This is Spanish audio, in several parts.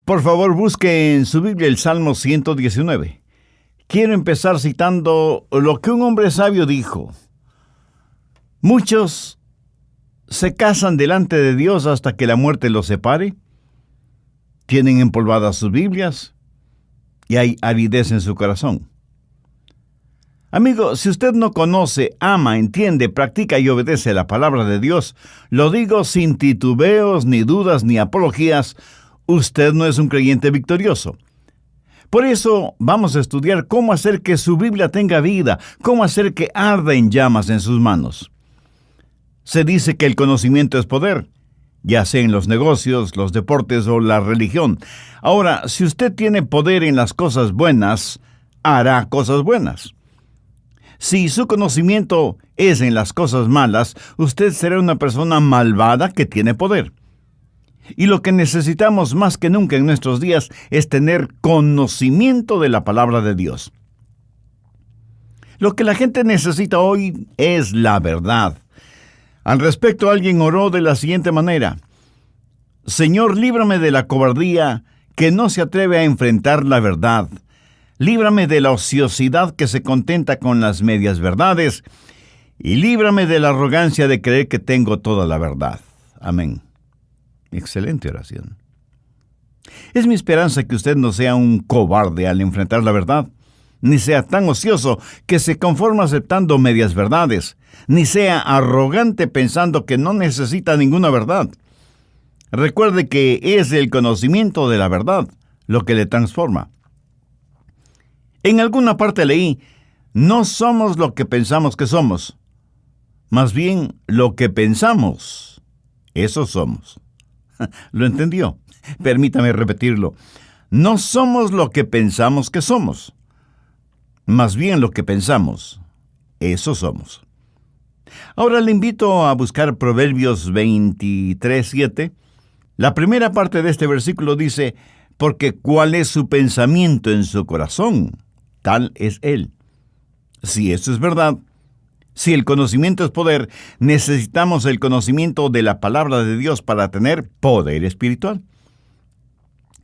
Por favor, busque en su Biblia el Salmo 119. Quiero empezar citando lo que un hombre sabio dijo. Muchos se casan delante de Dios hasta que la muerte los separe. Tienen empolvadas sus Biblias y hay aridez en su corazón. Amigo, si usted no conoce, ama, entiende, practica y obedece la palabra de Dios, lo digo sin titubeos, ni dudas, ni apologías, usted no es un creyente victorioso. Por eso vamos a estudiar cómo hacer que su Biblia tenga vida, cómo hacer que arda en llamas en sus manos. Se dice que el conocimiento es poder, ya sea en los negocios, los deportes o la religión. Ahora, si usted tiene poder en las cosas buenas, hará cosas buenas. Si su conocimiento es en las cosas malas, usted será una persona malvada que tiene poder. Y lo que necesitamos más que nunca en nuestros días es tener conocimiento de la palabra de Dios. Lo que la gente necesita hoy es la verdad. Al respecto, alguien oró de la siguiente manera: Señor, líbrame de la cobardía que no se atreve a enfrentar la verdad. Líbrame de la ociosidad que se contenta con las medias verdades, y líbrame de la arrogancia de creer que tengo toda la verdad. Amén. Excelente oración. Es mi esperanza que usted no sea un cobarde al enfrentar la verdad, ni sea tan ocioso que se conforma aceptando medias verdades, ni sea arrogante pensando que no necesita ninguna verdad. Recuerde que es el conocimiento de la verdad lo que le transforma. En alguna parte leí, no somos lo que pensamos que somos, más bien lo que pensamos, eso somos. ¿Lo entendió? Permítame repetirlo. No somos lo que pensamos que somos, más bien lo que pensamos, eso somos. Ahora le invito a buscar Proverbios 23:7. La primera parte de este versículo dice, porque ¿cuál es su pensamiento en su corazón? Tal es él. Si eso es verdad, si el conocimiento es poder, necesitamos el conocimiento de la palabra de Dios para tener poder espiritual.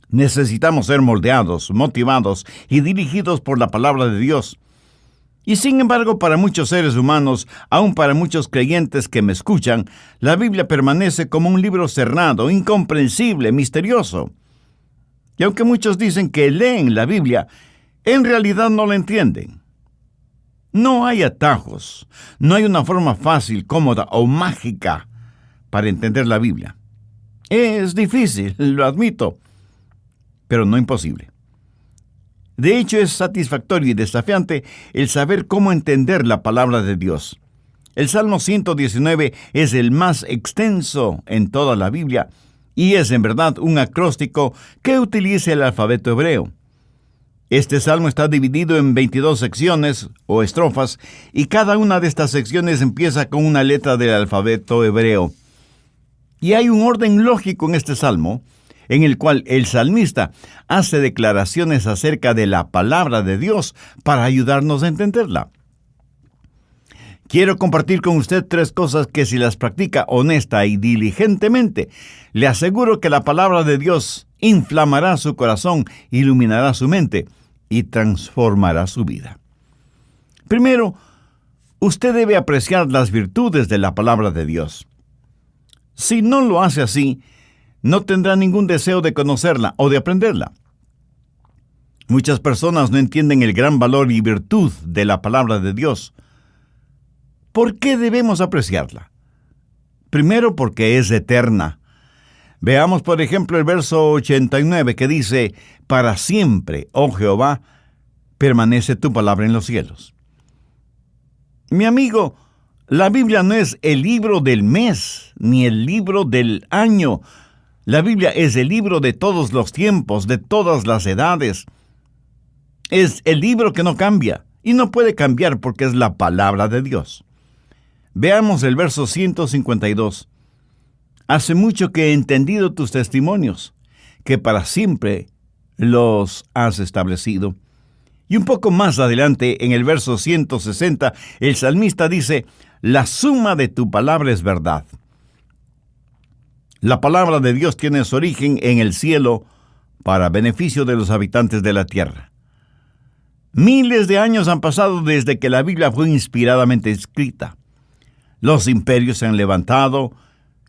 Necesitamos ser moldeados, motivados y dirigidos por la palabra de Dios. Y sin embargo, para muchos seres humanos, aun para muchos creyentes que me escuchan, la Biblia permanece como un libro cerrado, incomprensible, misterioso. Y aunque muchos dicen que leen la Biblia, en realidad no la entienden. No hay atajos, no hay una forma fácil, cómoda o mágica para entender la Biblia. Es difícil, lo admito, pero no imposible. De hecho, es satisfactorio y desafiante el saber cómo entender la palabra de Dios. El Salmo 119 es el más extenso en toda la Biblia y es en verdad un acróstico que utiliza el alfabeto hebreo. Este salmo está dividido en 22 secciones o estrofas y cada una de estas secciones empieza con una letra del alfabeto hebreo. Y hay un orden lógico en este salmo, en el cual el salmista hace declaraciones acerca de la palabra de Dios para ayudarnos a entenderla. Quiero compartir con usted 3 cosas que si las practica honesta y diligentemente, le aseguro que la palabra de Dios inflamará su corazón, iluminará su mente y transformará su vida. Primero, usted debe apreciar las virtudes de la palabra de Dios. Si no lo hace así, no tendrá ningún deseo de conocerla o de aprenderla. Muchas personas no entienden el gran valor y virtud de la palabra de Dios. ¿Por qué debemos apreciarla? Primero, porque es eterna. Veamos, por ejemplo, el verso 89 que dice, para siempre, oh Jehová, permanece tu palabra en los cielos. Mi amigo, la Biblia no es el libro del mes, ni el libro del año. La Biblia es el libro de todos los tiempos, de todas las edades. Es el libro que no cambia, y no puede cambiar porque es la palabra de Dios. Veamos el verso 152. Hace mucho que he entendido tus testimonios, que para siempre los has establecido. Y un poco más adelante, en el verso 160, el salmista dice, la suma de tu palabra es verdad. La palabra de Dios tiene su origen en el cielo para beneficio de los habitantes de la tierra. Miles de años han pasado desde que la Biblia fue inspiradamente escrita. Los imperios se han levantado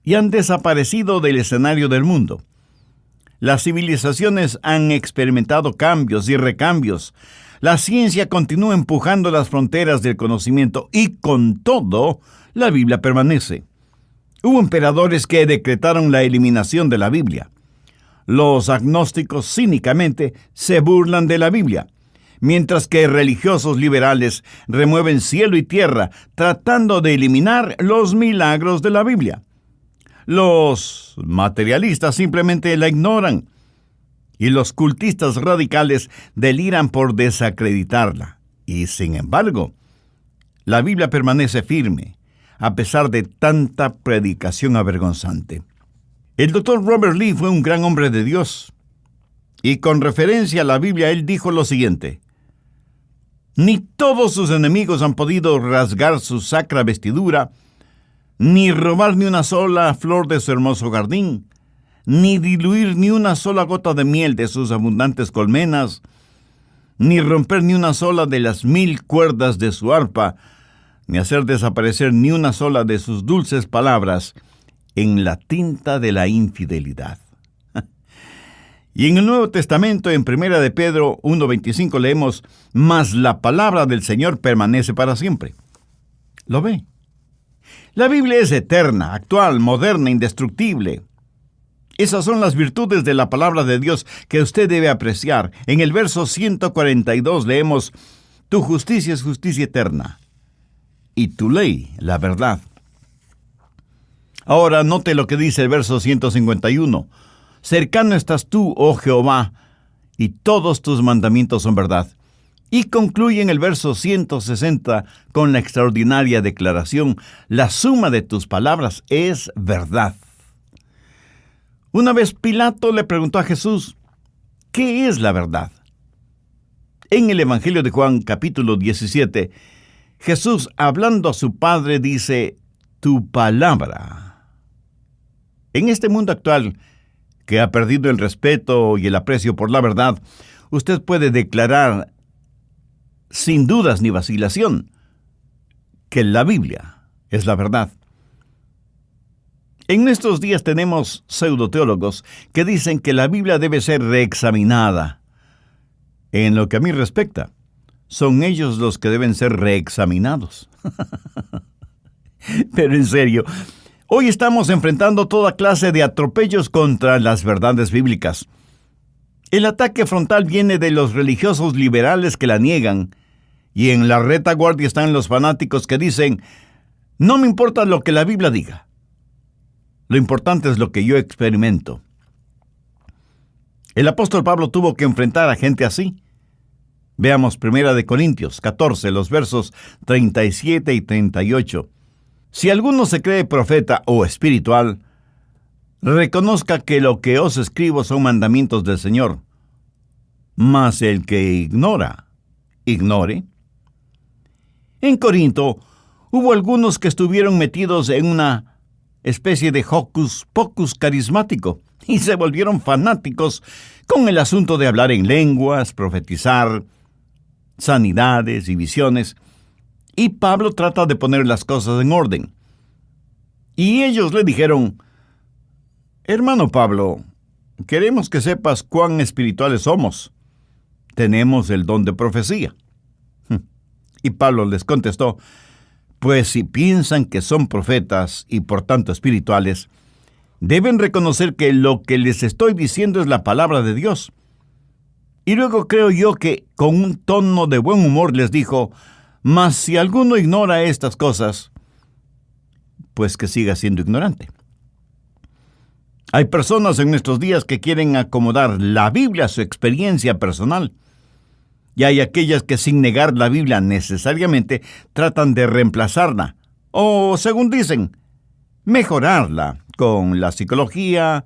y han desaparecido del escenario del mundo. Las civilizaciones han experimentado cambios y recambios. La ciencia continúa empujando las fronteras del conocimiento y, con todo, la Biblia permanece. Hubo emperadores que decretaron la eliminación de la Biblia. Los agnósticos cínicamente se burlan de la Biblia, mientras que religiosos liberales remueven cielo y tierra tratando de eliminar los milagros de la Biblia. Los materialistas simplemente la ignoran y los cultistas radicales deliran por desacreditarla. Y sin embargo, la Biblia permanece firme a pesar de tanta predicación avergonzante. El Dr. Robert Lee fue un gran hombre de Dios y con referencia a la Biblia él dijo lo siguiente: ni todos sus enemigos han podido rasgar su sacra vestidura, ni robar ni una sola flor de su hermoso jardín, ni diluir ni una sola gota de miel de sus abundantes colmenas, ni romper ni una sola de las 1000 cuerdas de su arpa, ni hacer desaparecer ni una sola de sus dulces palabras en la tinta de la infidelidad. Y en el Nuevo Testamento, en 1 de Pedro 1:25, leemos: mas la palabra del Señor permanece para siempre. ¿Lo ve? La Biblia es eterna, actual, moderna, indestructible. Esas son las virtudes de la palabra de Dios que usted debe apreciar. En el verso 142 leemos: tu justicia es justicia eterna, y tu ley, la verdad. Ahora note lo que dice el verso 151. Cercano estás tú, oh Jehová, y todos tus mandamientos son verdad. Y concluye en el verso 160 con la extraordinaria declaración: la suma de tus palabras es verdad. Una vez Pilato le preguntó a Jesús: ¿qué es la verdad? En el Evangelio de Juan, capítulo 17, Jesús, hablando a su Padre, dice: tu palabra. En este mundo actual, que ha perdido el respeto y el aprecio por la verdad, usted puede declarar, sin dudas ni vacilación, que la Biblia es la verdad. En estos días tenemos pseudoteólogos que dicen que la Biblia debe ser reexaminada. En lo que a mí respecta, son ellos los que deben ser reexaminados. Pero en serio, hoy estamos enfrentando toda clase de atropellos contra las verdades bíblicas. El ataque frontal viene de los religiosos liberales que la niegan, y en la retaguardia están los fanáticos que dicen: no me importa lo que la Biblia diga. Lo importante es lo que yo experimento. El apóstol Pablo tuvo que enfrentar a gente así. Veamos 1 de Corintios 14, los versos 37 y 38. Si alguno se cree profeta o espiritual, reconozca que lo que os escribo son mandamientos del Señor. Mas el que ignora, ignore. En Corinto hubo algunos que estuvieron metidos en una especie de hocus pocus carismático y se volvieron fanáticos con el asunto de hablar en lenguas, profetizar, sanidades y visiones. Y Pablo trata de poner las cosas en orden. Y ellos le dijeron: hermano Pablo, queremos que sepas cuán espirituales somos. Tenemos el don de profecía. Y Pablo les contestó: pues si piensan que son profetas y por tanto espirituales, deben reconocer que lo que les estoy diciendo es la palabra de Dios. Y luego creo yo que con un tono de buen humor les dijo: mas si alguno ignora estas cosas, pues que siga siendo ignorante. Hay personas en nuestros días que quieren acomodar la Biblia a su experiencia personal. Y hay aquellas que, sin negar la Biblia necesariamente, tratan de reemplazarla, o, según dicen, mejorarla con la psicología,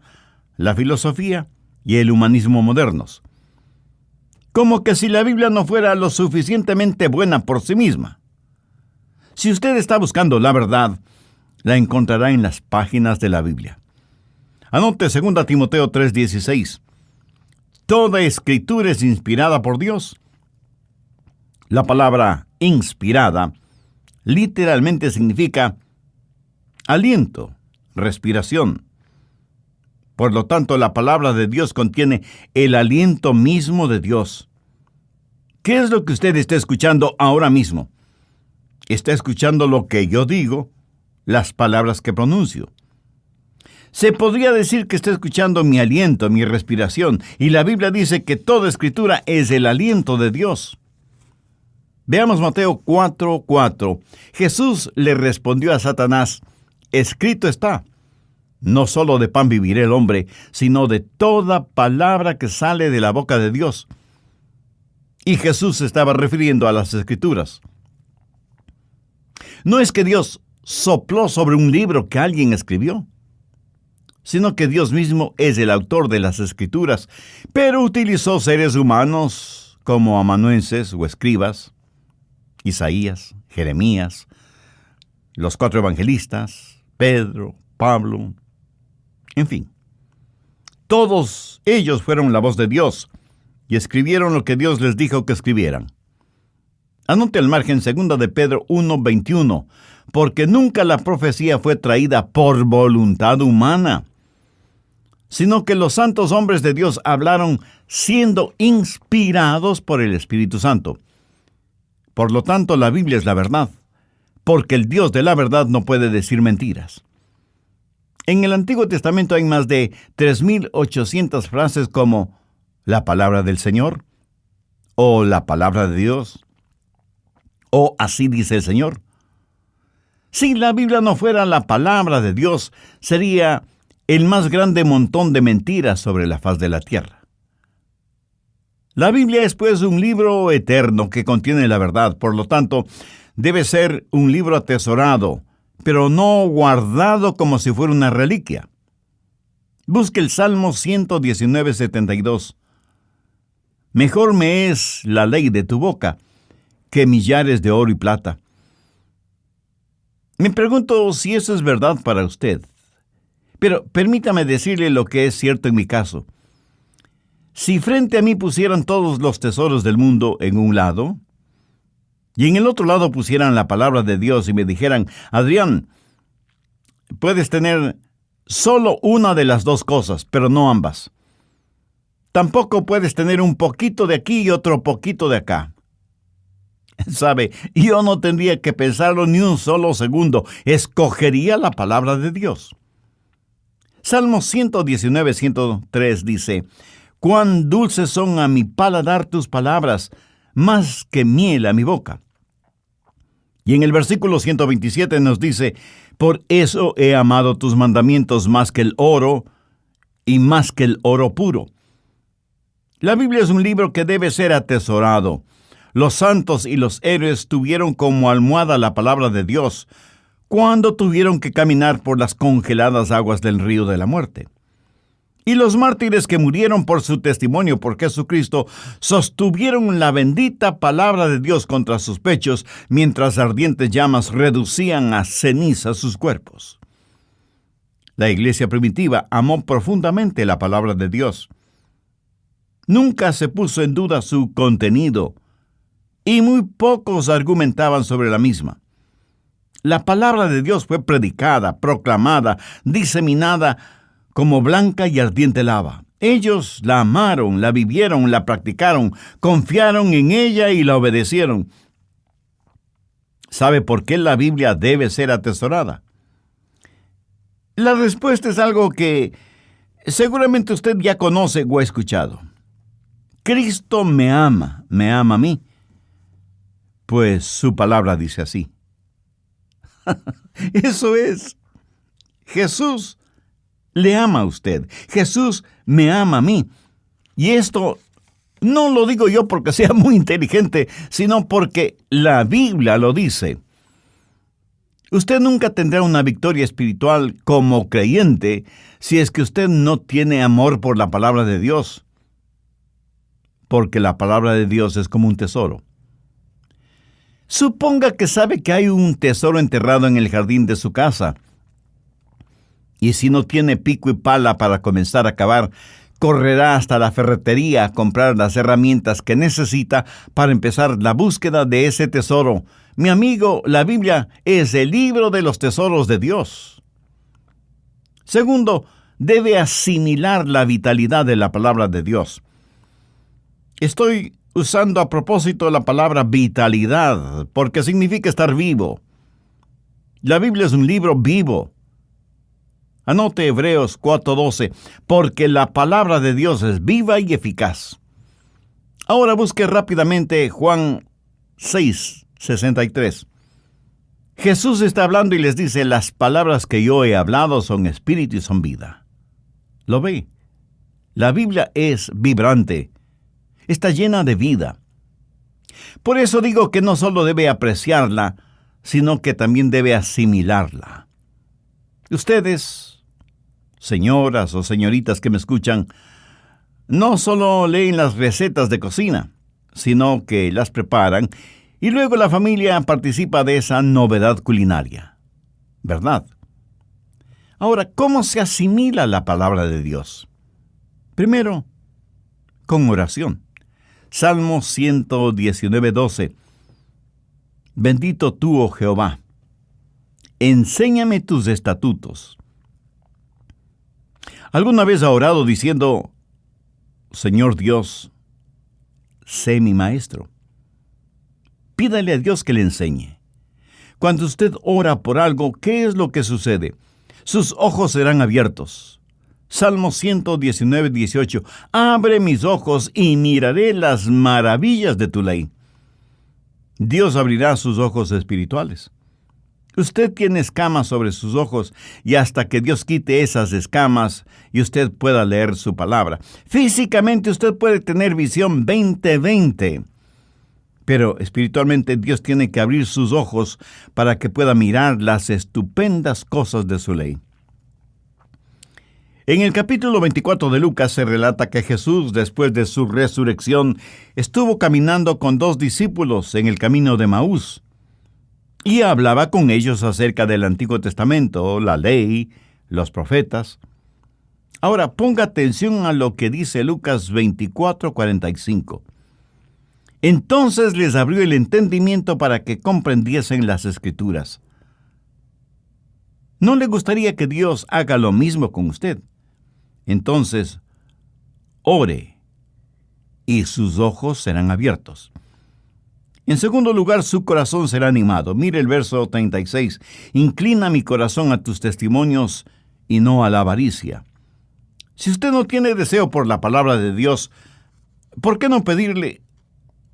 la filosofía y el humanismo modernos. Como que si la Biblia no fuera lo suficientemente buena por sí misma. Si usted está buscando la verdad, la encontrará en las páginas de la Biblia. Anote 2 Timoteo 3:16. Toda escritura es inspirada por Dios. La palabra inspirada literalmente significa aliento, respiración. Por lo tanto, la palabra de Dios contiene el aliento mismo de Dios. ¿Qué es lo que usted está escuchando ahora mismo? Está escuchando lo que yo digo, las palabras que pronuncio. Se podría decir que está escuchando mi aliento, mi respiración, y la Biblia dice que toda escritura es el aliento de Dios. Veamos Mateo 4:4. Jesús le respondió a Satanás: escrito está, no solo de pan vivirá el hombre, sino de toda palabra que sale de la boca de Dios. Y Jesús se estaba refiriendo a las Escrituras. No es que Dios sopló sobre un libro que alguien escribió, sino que Dios mismo es el autor de las Escrituras, pero utilizó seres humanos como amanuenses o escribas, Isaías, Jeremías, los 4 evangelistas, Pedro, Pablo, en fin. Todos ellos fueron la voz de Dios y escribieron lo que Dios les dijo que escribieran. Anote al margen 2 de Pedro 1:21, porque nunca la profecía fue traída por voluntad humana, sino que los santos hombres de Dios hablaron siendo inspirados por el Espíritu Santo. Por lo tanto, la Biblia es la verdad, porque el Dios de la verdad no puede decir mentiras. En el Antiguo Testamento hay más de 3,800 frases como la palabra del Señor, o la palabra de Dios, o así dice el Señor. Si la Biblia no fuera la palabra de Dios, sería el más grande montón de mentiras sobre la faz de la tierra. La Biblia es pues un libro eterno que contiene la verdad, por lo tanto, debe ser un libro atesorado, pero no guardado como si fuera una reliquia. Busque el Salmo 119:72. Mejor me es la ley de tu boca que millares de oro y plata. Me pregunto si eso es verdad para usted. Pero permítame decirle lo que es cierto en mi caso. Si frente a mí pusieran todos los tesoros del mundo en un lado, y en el otro lado pusieran la palabra de Dios y me dijeran: Adrián, puedes tener solo una de las dos cosas, pero no ambas. Tampoco puedes tener un poquito de aquí y otro poquito de acá. ¿Sabe? Yo no tendría que pensarlo ni un solo segundo. Escogería la palabra de Dios. Salmo 119:103 dice: cuán dulces son a mi paladar tus palabras, más que miel a mi boca. Y en el versículo 127 nos dice: por eso he amado tus mandamientos más que el oro, y más que el oro puro. La Biblia es un libro que debe ser atesorado. Los santos y los héroes tuvieron como almohada la palabra de Dios cuando tuvieron que caminar por las congeladas aguas del río de la muerte. Y los mártires que murieron por su testimonio por Jesucristo sostuvieron la bendita palabra de Dios contra sus pechos mientras ardientes llamas reducían a ceniza sus cuerpos. La iglesia primitiva amó profundamente la palabra de Dios. Nunca se puso en duda su contenido y muy pocos argumentaban sobre la misma. La palabra de Dios fue predicada, proclamada, diseminada como blanca y ardiente lava. Ellos la amaron, la vivieron, la practicaron, confiaron en ella y la obedecieron. ¿Sabe por qué la Biblia debe ser atesorada? La respuesta es algo que seguramente usted ya conoce o ha escuchado. Cristo me ama a mí, pues su palabra dice así. Eso es. Jesús le ama a usted. Jesús me ama a mí. Y esto no lo digo yo porque sea muy inteligente, sino porque la Biblia lo dice. Usted nunca tendrá una victoria espiritual como creyente si es que usted no tiene amor por la palabra de Dios. Porque la palabra de Dios es como un tesoro. Suponga que sabe que hay un tesoro enterrado en el jardín de su casa. Y si no tiene pico y pala para comenzar a cavar, correrá hasta la ferretería a comprar las herramientas que necesita para empezar la búsqueda de ese tesoro. Mi amigo, la Biblia es el libro de los tesoros de Dios. Segundo, debe asimilar la vitalidad de la palabra de Dios. Estoy usando a propósito la palabra vitalidad, porque significa estar vivo. La Biblia es un libro vivo. Anote Hebreos 4:12, porque la palabra de Dios es viva y eficaz. Ahora busque rápidamente Juan 6:63. Jesús está hablando y les dice, las palabras que yo he hablado son espíritu y son vida. ¿Lo ve? La Biblia es vibrante, está llena de vida. Por eso digo que no solo debe apreciarla, sino que también debe asimilarla. Ustedes, señoras o señoritas que me escuchan, no solo leen las recetas de cocina, sino que las preparan y luego la familia participa de esa novedad culinaria, ¿verdad? Ahora, ¿cómo se asimila la palabra de Dios? Primero, con oración. Salmo 119:12. Bendito tú, oh Jehová, enséñame tus estatutos. ¿Alguna vez ha orado diciendo, Señor Dios, sé mi maestro? Pídale a Dios que le enseñe. Cuando usted ora por algo, ¿qué es lo que sucede? Sus ojos serán abiertos. Salmo 119:18. Abre mis ojos y miraré las maravillas de tu ley. Dios abrirá sus ojos espirituales. Usted tiene escamas sobre sus ojos y hasta que Dios quite esas escamas y usted pueda leer su palabra. Físicamente usted puede tener visión 20/20. Pero espiritualmente Dios tiene que abrir sus ojos para que pueda mirar las estupendas cosas de su ley. En el capítulo 24 de Lucas se relata que Jesús, después de su resurrección, estuvo caminando con 2 discípulos en el camino de Emaús y hablaba con ellos acerca del Antiguo Testamento, la ley, los profetas. Ahora, ponga atención a lo que dice Lucas 24:45. Entonces les abrió el entendimiento para que comprendiesen las Escrituras. ¿No le gustaría que Dios haga lo mismo con usted? Entonces, ore y sus ojos serán abiertos. En segundo lugar, su corazón será animado. Mire el verso 36. Inclina mi corazón a tus testimonios y no a la avaricia. Si usted no tiene deseo por la palabra de Dios, ¿por qué no pedirle,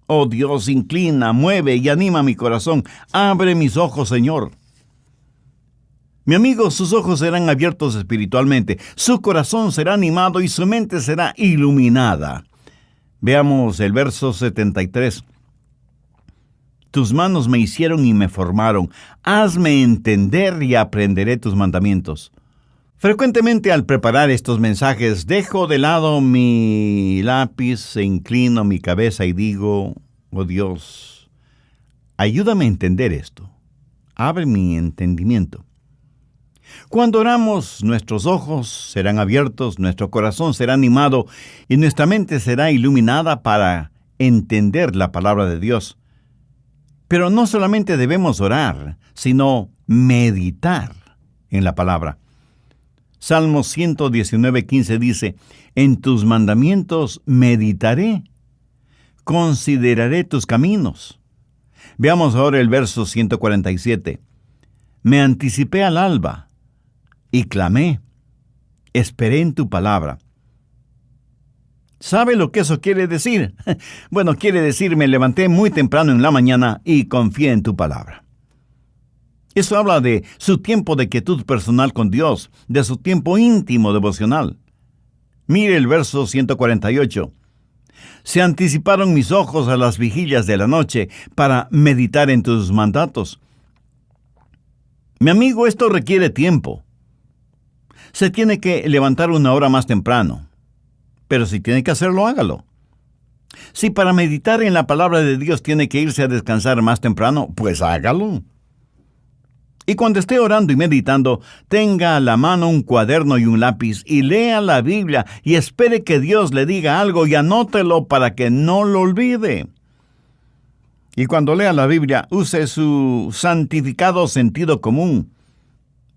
oh Dios, inclina, mueve y anima mi corazón? Abre mis ojos, Señor. Mi amigo, sus ojos serán abiertos espiritualmente, su corazón será animado y su mente será iluminada. Veamos el verso 73. Tus manos me hicieron y me formaron. Hazme entender y aprenderé tus mandamientos. Frecuentemente al preparar estos mensajes, dejo de lado mi lápiz e inclino mi cabeza y digo, oh Dios, ayúdame a entender esto. Abre mi entendimiento. Cuando oramos, nuestros ojos serán abiertos, nuestro corazón será animado y nuestra mente será iluminada para entender la palabra de Dios. Pero no solamente debemos orar, sino meditar en la palabra. Salmo 119:15 dice, en tus mandamientos meditaré, consideraré tus caminos. Veamos ahora el verso 147. Me anticipé al alba y clamé, esperé en tu palabra. ¿Sabe lo que eso quiere decir? Bueno, quiere decir, me levanté muy temprano en la mañana y confié en tu palabra. Eso habla de su tiempo de quietud personal con Dios, de su tiempo íntimo devocional. Mire el verso 148. Se anticiparon mis ojos a las vigilias de la noche para meditar en tus mandatos. Mi amigo, esto requiere tiempo. Se tiene que levantar 1 hora más temprano. Pero si tiene que hacerlo, hágalo. Si para meditar en la palabra de Dios tiene que irse a descansar más temprano, pues hágalo. Y cuando esté orando y meditando, tenga a la mano un cuaderno y un lápiz y lea la Biblia y espere que Dios le diga algo y anótelo para que no lo olvide. Y cuando lea la Biblia, use su santificado sentido común.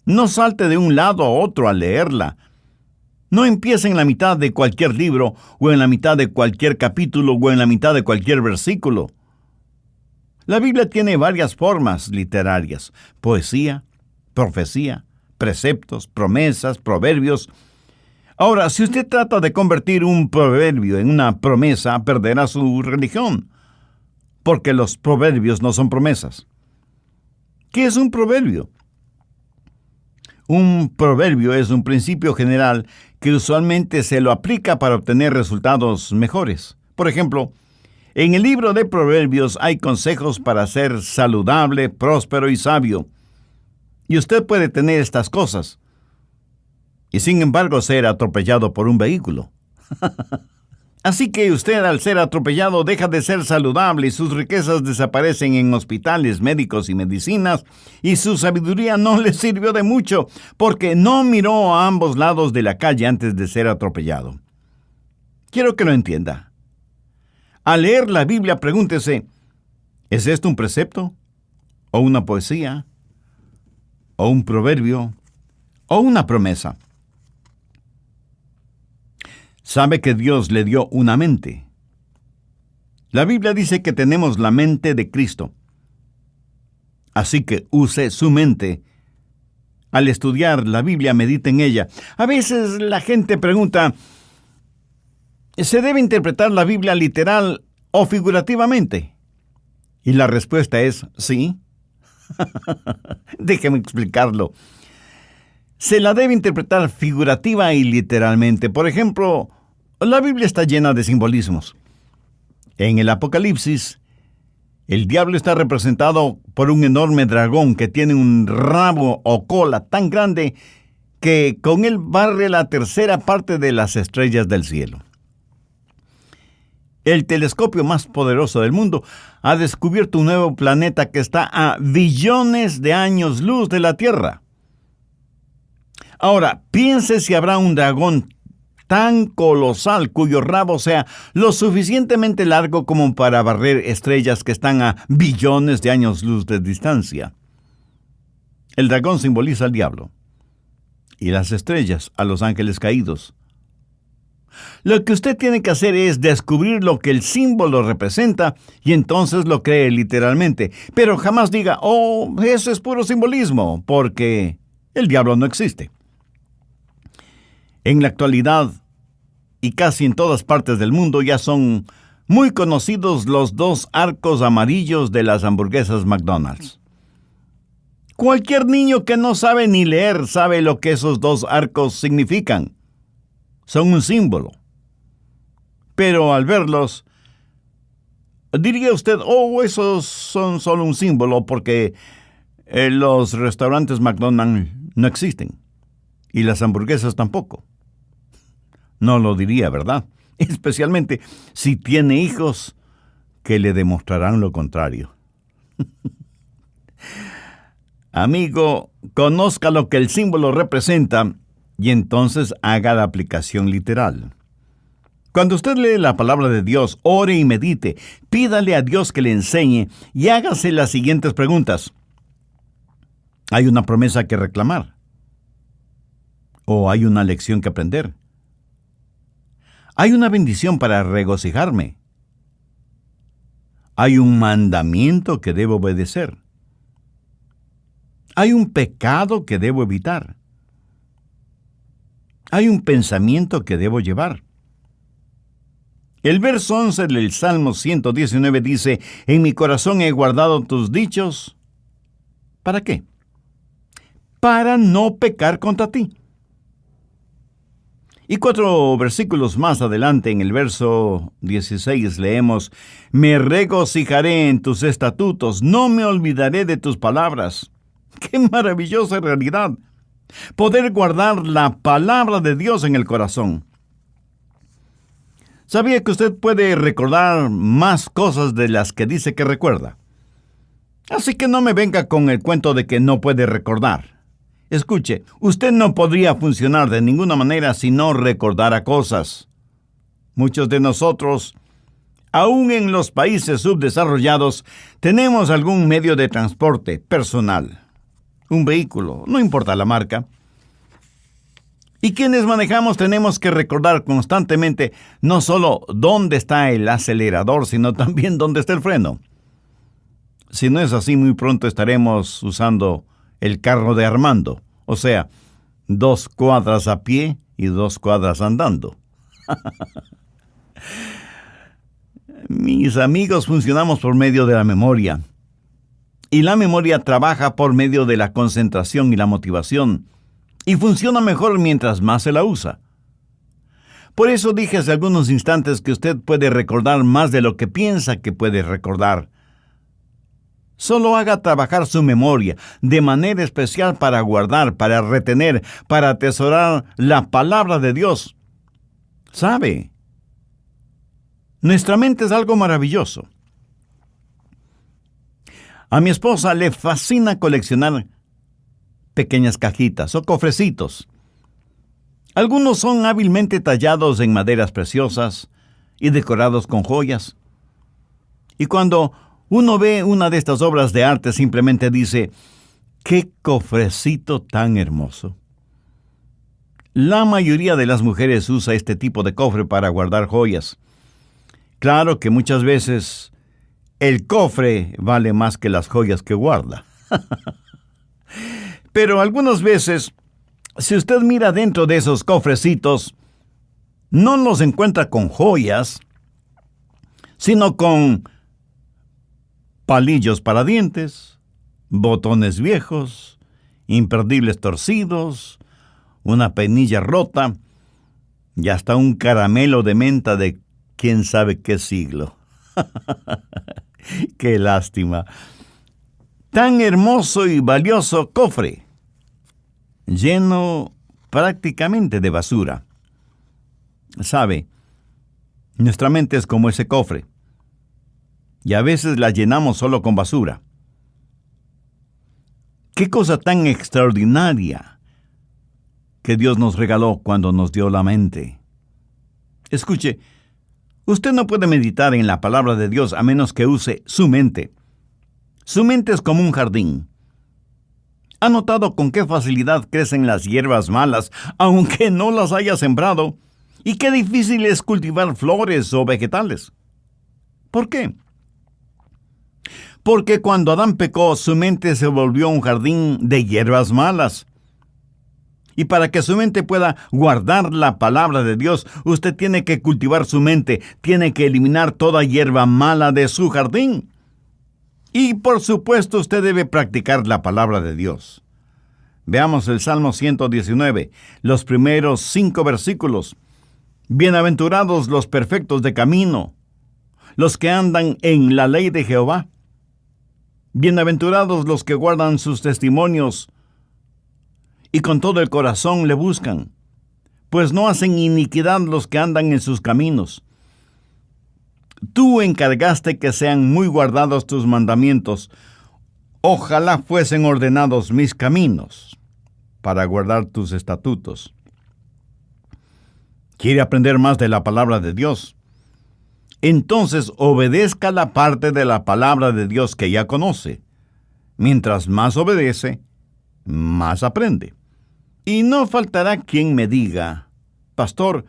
No salte de un lado a otro al leerla. No empiece en la mitad de cualquier libro, o en la mitad de cualquier capítulo, o en la mitad de cualquier versículo. La Biblia tiene varias formas literarias: poesía, profecía, preceptos, promesas, proverbios. Ahora, si usted trata de convertir un proverbio en una promesa, perderá su religión, porque los proverbios no son promesas. ¿Qué es un proverbio? Un proverbio es un principio general que usualmente se lo aplica para obtener resultados mejores. Por ejemplo, en el libro de Proverbios hay consejos para ser saludable, próspero y sabio. Y usted puede tener estas cosas y sin embargo ser atropellado por un vehículo. Así que usted, al ser atropellado, deja de ser saludable y sus riquezas desaparecen en hospitales, médicos y medicinas, y su sabiduría no le sirvió de mucho porque no miró a ambos lados de la calle antes de ser atropellado. Quiero que lo entienda. Al leer la Biblia, pregúntese: ¿es esto un precepto? ¿O una poesía? ¿O un proverbio? ¿O una promesa? Sabe que Dios le dio una mente. La Biblia dice que tenemos la mente de Cristo. Así que use su mente. Al estudiar la Biblia, medite en ella. A veces la gente pregunta: ¿se debe interpretar la Biblia literal o figurativamente? Y la respuesta es sí. Déjeme explicarlo. Se la debe interpretar figurativa y literalmente. Por ejemplo, la Biblia está llena de simbolismos. En el Apocalipsis, el diablo está representado por un enorme dragón que tiene un rabo o cola tan grande que con él barre la tercera parte de las estrellas del cielo. El telescopio más poderoso del mundo ha descubierto un nuevo planeta que está a billones de años luz de la Tierra. Ahora, piense si habrá un dragón tan colosal cuyo rabo sea lo suficientemente largo como para barrer estrellas que están a billones de años luz de distancia. El dragón simboliza al diablo y las estrellas a los ángeles caídos. Lo que usted tiene que hacer es descubrir lo que el símbolo representa y entonces lo cree literalmente. Pero jamás diga: oh, eso es puro simbolismo, porque el diablo no existe. En la actualidad, y casi en todas partes del mundo, ya son muy conocidos los 2 arcos amarillos de las hamburguesas McDonald's. Cualquier niño que no sabe ni leer sabe lo que esos 2 arcos significan. Son un símbolo. Pero al verlos, diría usted: oh, esos son solo un símbolo porque los restaurantes McDonald's no existen. Y las hamburguesas tampoco. No lo diría, ¿verdad? Especialmente si tiene hijos que le demostrarán lo contrario. Amigo, conozca lo que el símbolo representa y entonces haga la aplicación literal. Cuando usted lee la palabra de Dios, ore y medite, pídale a Dios que le enseñe y hágase las siguientes preguntas. ¿Hay una promesa que reclamar? ¿O hay una lección que aprender? ¿Hay una bendición para regocijarme? ¿Hay un mandamiento que debo obedecer? ¿Hay un pecado que debo evitar? ¿Hay un pensamiento que debo llevar? El verso 11 del Salmo 119 dice: en mi corazón he guardado tus dichos. ¿Para qué? Para no pecar contra ti. Y 4 versículos más adelante, en el verso 16, leemos: me regocijaré en tus estatutos, no me olvidaré de tus palabras. ¡Qué maravillosa realidad! Poder guardar la palabra de Dios en el corazón. ¿Sabía que usted puede recordar más cosas de las que dice que recuerda? Así que no me venga con el cuento de que no puede recordar. Escuche, usted no podría funcionar de ninguna manera si no recordara cosas. Muchos de nosotros, aún en los países subdesarrollados, tenemos algún medio de transporte personal. Un vehículo, no importa la marca. Y quienes manejamos tenemos que recordar constantemente no solo dónde está el acelerador, sino también dónde está el freno. Si no es así, muy pronto estaremos usando el carro de Armando, o sea, 2 cuadras a pie y 2 cuadras andando. Mis amigos, funcionamos por medio de la memoria. Y la memoria trabaja por medio de la concentración y la motivación. Y funciona mejor mientras más se la usa. Por eso dije hace algunos instantes que usted puede recordar más de lo que piensa que puede recordar. Solo haga trabajar su memoria de manera especial para guardar, para retener, para atesorar la palabra de Dios. ¿Sabe? Nuestra mente es algo maravilloso. A mi esposa le fascina coleccionar pequeñas cajitas o cofrecitos. Algunos son hábilmente tallados en maderas preciosas y decorados con joyas. Y cuando uno ve una de estas obras de arte, simplemente dice, ¡qué cofrecito tan hermoso! La mayoría de las mujeres usa este tipo de cofre para guardar joyas. Claro que muchas veces el cofre vale más que las joyas que guarda. Pero algunas veces, si usted mira dentro de esos cofrecitos, no los encuentra con joyas, sino con palillos para dientes, botones viejos, imperdibles torcidos, una peinilla rota y hasta un caramelo de menta de quién sabe qué siglo. ¡Qué lástima! Tan hermoso y valioso cofre, lleno prácticamente de basura. ¿Sabe? Nuestra mente es como ese cofre, y a veces la llenamos solo con basura. ¡Qué cosa tan extraordinaria que Dios nos regaló cuando nos dio la mente! Escuche, usted no puede meditar en la palabra de Dios a menos que use su mente. Su mente es como un jardín. ¿Ha notado con qué facilidad crecen las hierbas malas, aunque no las haya sembrado? ¿Y qué difícil es cultivar flores o vegetales? ¿Por qué? Porque cuando Adán pecó, su mente se volvió un jardín de hierbas malas. Y para que su mente pueda guardar la palabra de Dios, usted tiene que cultivar su mente, tiene que eliminar toda hierba mala de su jardín. Y por supuesto usted debe practicar la palabra de Dios. Veamos el Salmo 119, los primeros 5 versículos. Bienaventurados los perfectos de camino, los que andan en la ley de Jehová. Bienaventurados los que guardan sus testimonios y con todo el corazón le buscan, pues no hacen iniquidad los que andan en sus caminos. Tú encargaste que sean muy guardados tus mandamientos. Ojalá fuesen ordenados mis caminos para guardar tus estatutos. ¿Quiere aprender más de la palabra de Dios? Entonces obedezca la parte de la palabra de Dios que ya conoce. Mientras más obedece, más aprende. Y no faltará quien me diga, pastor,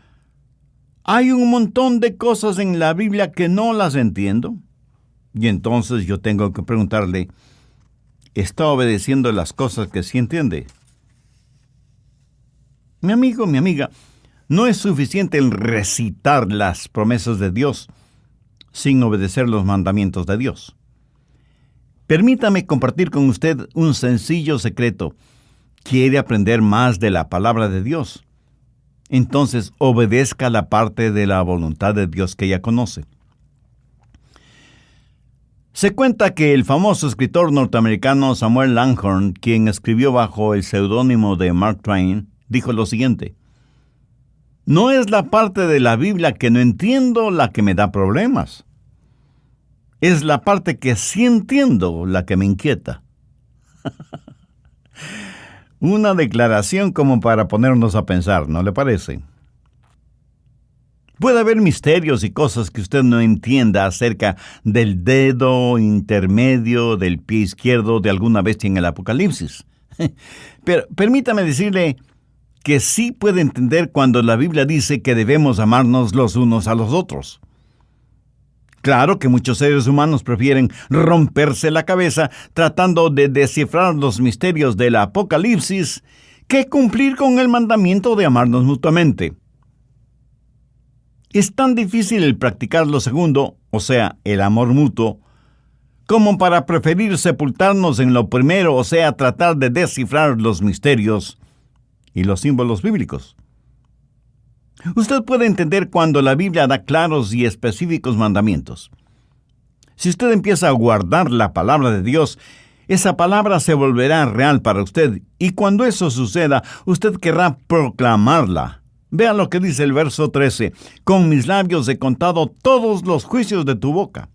hay un montón de cosas en la Biblia que no las entiendo. Y entonces yo tengo que preguntarle, ¿está obedeciendo las cosas que sí entiende? Mi amigo, mi amiga, no es suficiente el recitar las promesas de Dios sin obedecer los mandamientos de Dios. Permítame compartir con usted un sencillo secreto. ¿Quiere aprender más de la palabra de Dios? Entonces obedezca la parte de la voluntad de Dios que ya conoce. Se cuenta que el famoso escritor norteamericano Samuel Langhorne, quien escribió bajo el seudónimo de Mark Twain, dijo lo siguiente: no es la parte de la Biblia que no entiendo la que me da problemas. Es la parte que sí entiendo la que me inquieta. Una declaración como para ponernos a pensar, ¿no le parece? Puede haber misterios y cosas que usted no entienda acerca del dedo intermedio del pie izquierdo de alguna bestia en el Apocalipsis. Pero permítame decirle que sí puede entender cuando la Biblia dice que debemos amarnos los unos a los otros. Claro que muchos seres humanos prefieren romperse la cabeza tratando de descifrar los misterios del Apocalipsis que cumplir con el mandamiento de amarnos mutuamente. Es tan difícil el practicar lo segundo, o sea, el amor mutuo, como para preferir sepultarnos en lo primero, o sea, tratar de descifrar los misterios y los símbolos bíblicos. Usted puede entender cuando la Biblia da claros y específicos mandamientos. Si usted empieza a guardar la palabra de Dios, esa palabra se volverá real para usted, y cuando eso suceda, usted querrá proclamarla. Vea lo que dice el verso 13. Con mis labios he contado todos los juicios de tu boca.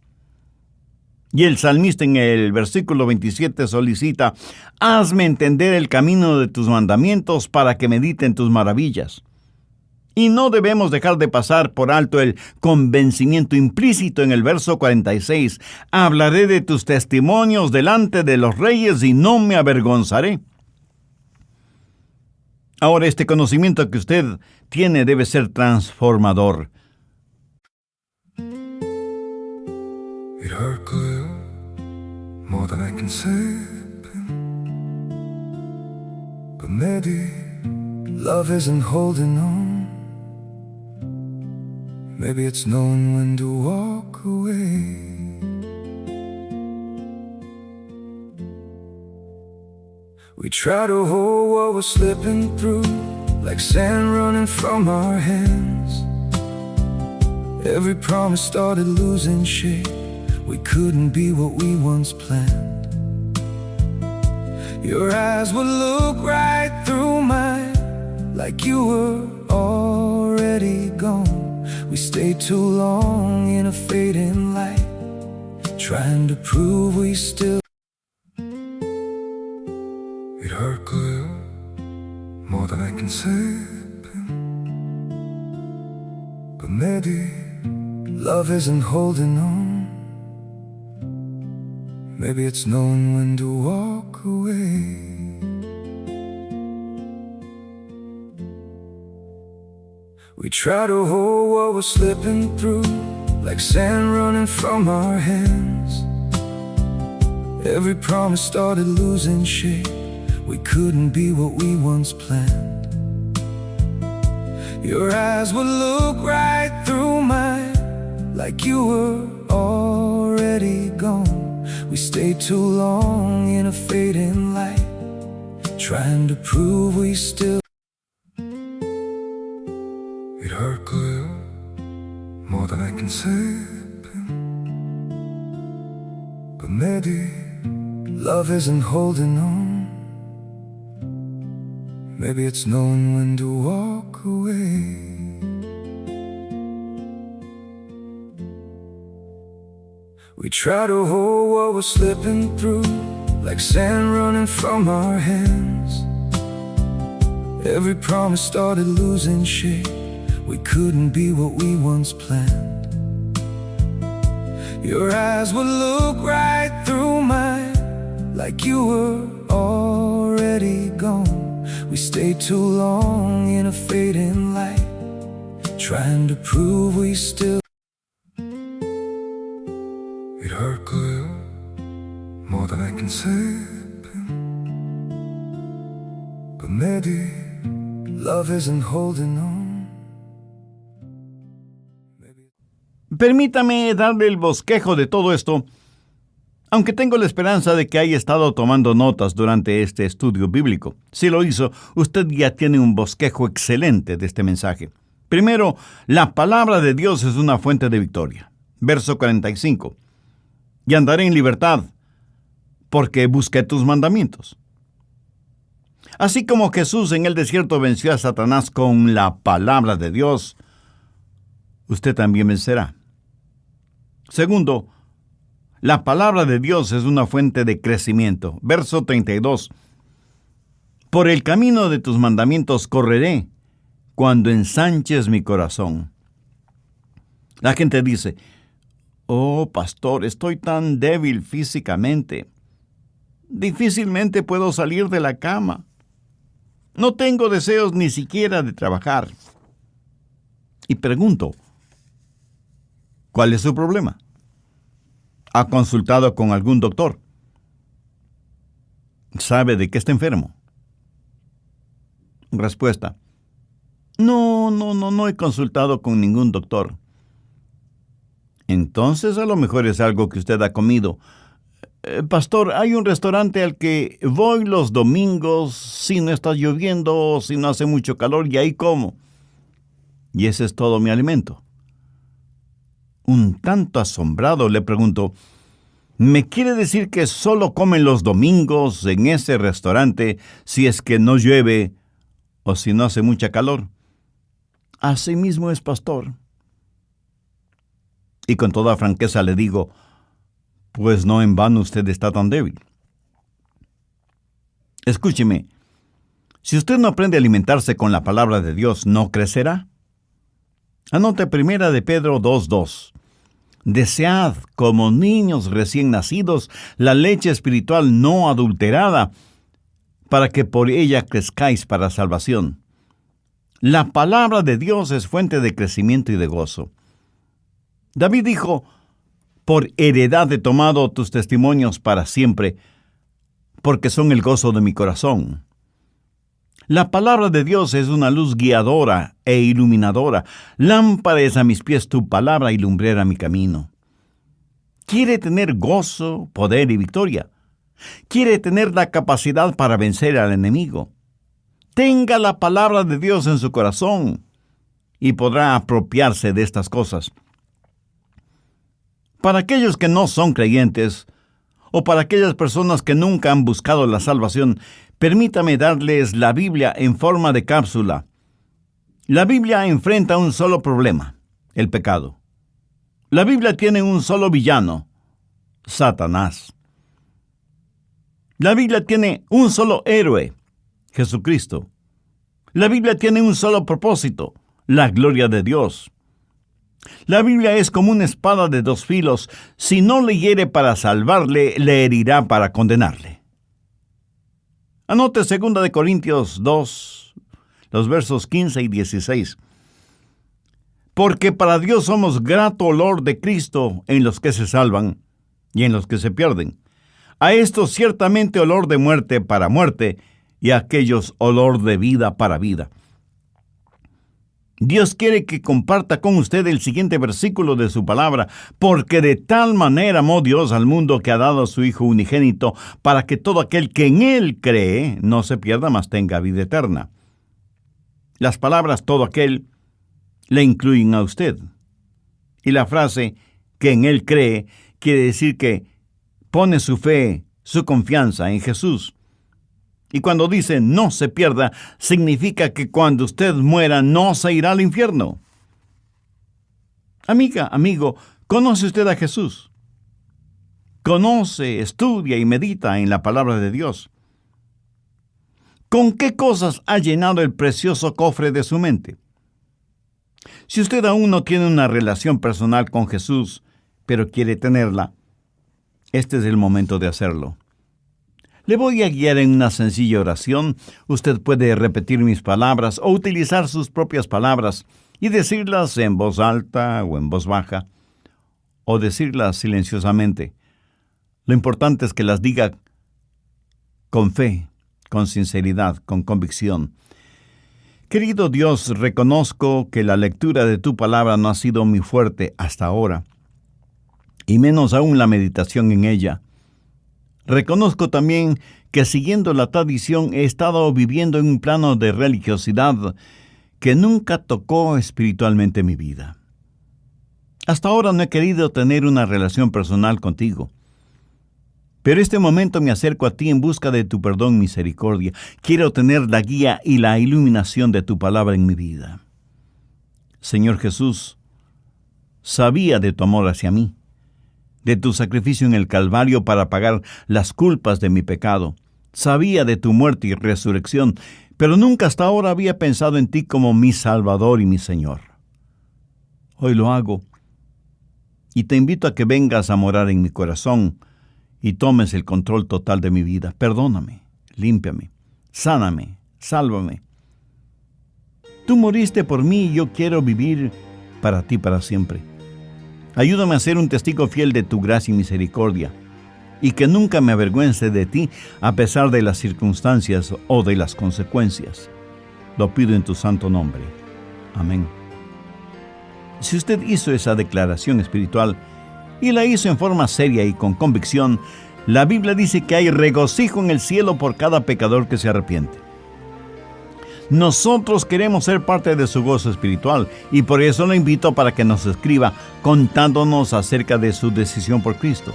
Y el salmista en el versículo 27 solicita, hazme entender el camino de tus mandamientos para que medite en tus maravillas. Y no debemos dejar de pasar por alto el convencimiento implícito en el verso 46. Hablaré de tus testimonios delante de los reyes y no me avergonzaré. Ahora, este conocimiento que usted tiene debe ser transformador. It hurt good, more than I can say, but maybe love isn't holding on. Maybe it's knowing when to walk away. We try to hold what we're slipping through, like sand running from our hands. Every promise started losing shape. We couldn't be what we once planned. Your eyes would look right through mine, like you were already gone. We stayed too long in a fading light, trying to prove we still. It hurt good, more than I can say, but maybe love isn't holding on. Maybe it's knowing when to walk away. We try to hold what we're slipping through, like sand running from our hands. Every promise started losing shape. We couldn't be what we once planned. Your eyes would look right through mine, like you were already gone. We stayed too long in a fading light, trying to prove we still. It hurt good, more than I can say, but maybe love isn't holding on. Maybe it's knowing when to walk away. We try to hold what we're slipping through, like sand running from our hands. Every promise started losing shape. We couldn't be what we once planned. Your eyes would look right through mine, like you were already gone. We stayed too long in a fading light, trying to prove we still. It hurt good, more than I can say, but maybe love isn't holding on. Permítame darle el bosquejo de todo esto, aunque tengo la esperanza de que haya estado tomando notas durante este estudio bíblico. Si lo hizo, usted ya tiene un bosquejo excelente de este mensaje. Primero, la palabra de Dios es una fuente de victoria. Verso 45. Y andaré en libertad, porque busqué tus mandamientos. Así como Jesús en el desierto venció a Satanás con la palabra de Dios, usted también vencerá. Segundo, La palabra de Dios es una fuente de crecimiento. Verso 32. Por el camino de tus mandamientos correré cuando ensanches mi corazón. La gente dice, oh, pastor, estoy tan débil físicamente. Difícilmente puedo salir de la cama. No tengo deseos ni siquiera de trabajar. Y pregunto, ¿cuál es su problema? ¿Ha consultado con algún doctor? ¿Sabe de qué está enfermo? Respuesta, no he consultado con ningún doctor. Entonces a lo mejor es algo que usted ha comido. Pastor, hay un restaurante al que voy los domingos si no está lloviendo, si no hace mucho calor, y ahí como. Y ese es todo mi alimento. Un tanto asombrado le pregunto, ¿me quiere decir que solo comen los domingos en ese restaurante si es que no llueve o si no hace mucha calor? Así mismo es, pastor. Y con toda franqueza le digo, pues no en vano usted está tan débil. Escúcheme, si usted no aprende a alimentarse con la palabra de Dios, ¿no crecerá? Anote 1 de Pedro 2:2. Desead, como niños recién nacidos, la leche espiritual no adulterada, para que por ella crezcáis para salvación. La palabra de Dios es fuente de crecimiento y de gozo. David dijo, por heredad he tomado tus testimonios para siempre, porque son el gozo de mi corazón. La palabra de Dios es una luz guiadora e iluminadora. Lámpara es a mis pies tu palabra y lumbrera mi camino. ¿Quiere tener gozo, poder y victoria? ¿Quiere tener la capacidad para vencer al enemigo? Tenga la palabra de Dios en su corazón y podrá apropiarse de estas cosas. Para aquellos que no son creyentes, o para aquellas personas que nunca han buscado la salvación, permítame darles la Biblia en forma de cápsula. La Biblia enfrenta un solo problema, el pecado. La Biblia tiene un solo villano, Satanás. La Biblia tiene un solo héroe, Jesucristo. La Biblia tiene un solo propósito, la gloria de Dios. La Biblia es como una espada de dos filos. Si no le hiere para salvarle, le herirá para condenarle. Anote 2 de Corintios 2, los versos 15 y 16. Porque para Dios somos grato olor de Cristo en los que se salvan y en los que se pierden. A estos ciertamente olor de muerte para muerte, y a aquellos olor de vida para vida. Dios quiere que comparta con usted el siguiente versículo de su palabra, porque de tal manera amó Dios al mundo que ha dado a su Hijo unigénito, para que todo aquel que en Él cree no se pierda, mas tenga vida eterna. Las palabras todo aquel le incluyen a usted. Y la frase que en Él cree quiere decir que pone su fe, su confianza en Jesús. Y cuando dice no se pierda, significa que cuando usted muera no se irá al infierno. Amiga, amigo, ¿conoce usted a Jesús? Conoce, estudia y medita en la palabra de Dios. ¿Con qué cosas ha llenado el precioso cofre de su mente? Si usted aún no tiene una relación personal con Jesús, pero quiere tenerla, este es el momento de hacerlo. Le voy a guiar en una sencilla oración. Usted puede repetir mis palabras o utilizar sus propias palabras y decirlas en voz alta o en voz baja, o decirlas silenciosamente. Lo importante es que las diga con fe, con sinceridad, con convicción. Querido Dios, reconozco que la lectura de tu palabra no ha sido muy fuerte hasta ahora, y menos aún la meditación en ella. Reconozco también que siguiendo la tradición he estado viviendo en un plano de religiosidad que nunca tocó espiritualmente mi vida. Hasta ahora no he querido tener una relación personal contigo. Pero este momento me acerco a ti en busca de tu perdón y misericordia. Quiero tener la guía y la iluminación de tu palabra en mi vida. Señor Jesús, sabía de tu amor hacia mí. de tu sacrificio en el Calvario para pagar las culpas de mi pecado. Sabía de tu muerte y resurrección, pero nunca hasta ahora había pensado en ti como mi Salvador y mi Señor. Hoy lo hago y te invito a que vengas a morar en mi corazón y tomes el control total de mi vida. Perdóname, límpiame, sáname, sálvame. Tú moriste por mí y yo quiero vivir para ti para siempre. Ayúdame a ser un testigo fiel de tu gracia y misericordia, y que nunca me avergüence de ti a pesar de las circunstancias o de las consecuencias. Lo pido en tu santo nombre. Amén. Si usted hizo esa declaración espiritual y la hizo en forma seria y con convicción, la Biblia dice que hay regocijo en el cielo por cada pecador que se arrepiente. Nosotros queremos ser parte de su gozo espiritual y por eso lo invito para que nos escriba contándonos acerca de su decisión por Cristo.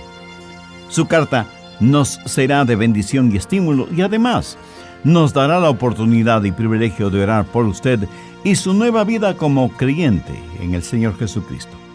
Su carta nos será de bendición y estímulo y además nos dará la oportunidad y privilegio de orar por usted y su nueva vida como creyente en el Señor Jesucristo.